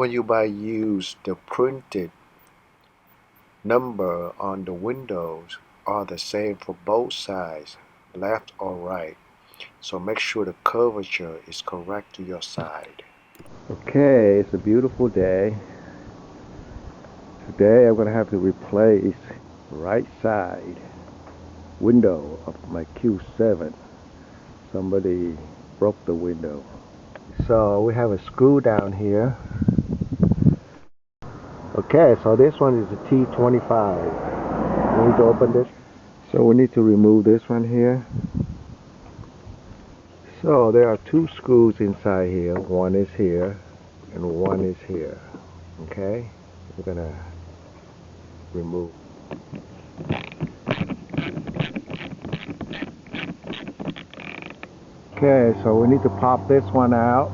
When you buy used, the printed number on the windows are the same for both sides, left or right. So make sure the curvature is correct to your side. Okay, it's a beautiful day. Today I'm going to have to replace right side window of my Q7. Somebody broke the window. So we have a screw down here. Okay, so this one is a T25. We need to open this. So we need to remove this one here. So there are two screws inside here. One is here and one is here. Okay, we're gonna remove. Okay, so we need to pop this one out.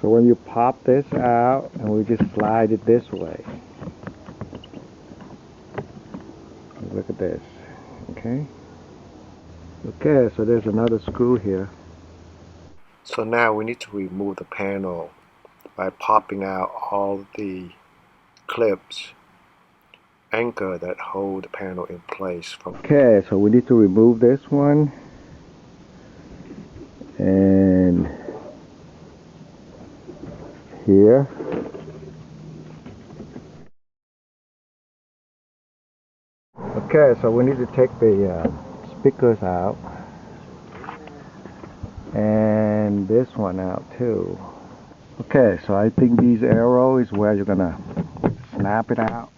So when you pop this out, and we just slide it this way. Look at this. Okay. Okay, so there's another screw here. So now we need to remove the panel by popping out all the clips, anchor that hold the panel in place from. Okay, so we need to remove this one. And here. Okay, so we need to take the speakers out. And this one out too. Okay, so I think these arrow is where you're gonna snap it out.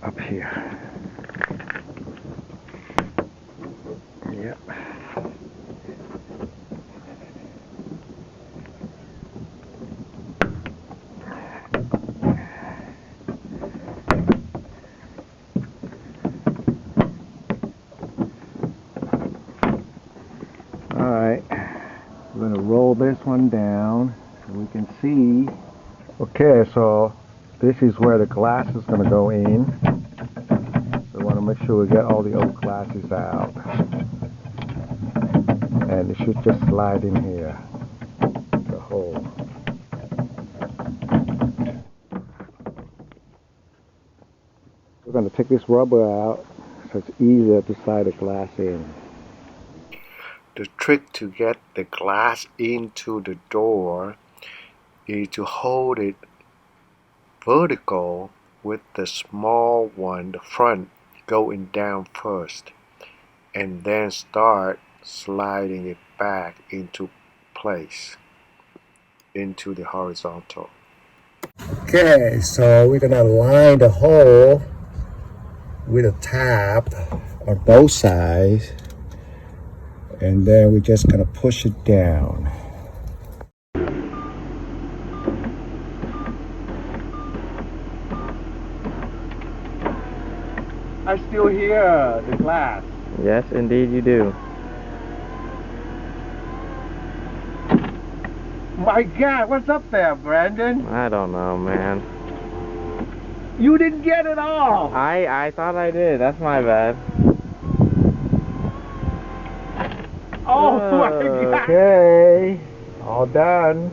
Up here. Yep. Alright, we're going to roll this one down so we can see. Okay, so this is where the glass is going to go in. So we want to make sure we get all the old glasses out. And it should just slide in here, the hole. We're going to take this rubber out so it's easier to slide the glass in. The trick to get the glass into the door is to hold it vertical with the small one, the front, going down first, and then start sliding it back into place, into the horizontal. Okay, so we're gonna line the hole with a tap on both sides, and then we're just gonna push it down. I still hear the glass. Yes, indeed you do. My God, what's up there, Brandon? I don't know, man. You didn't get it all. I thought I did. That's my bad. Oh my God. Okay, all done.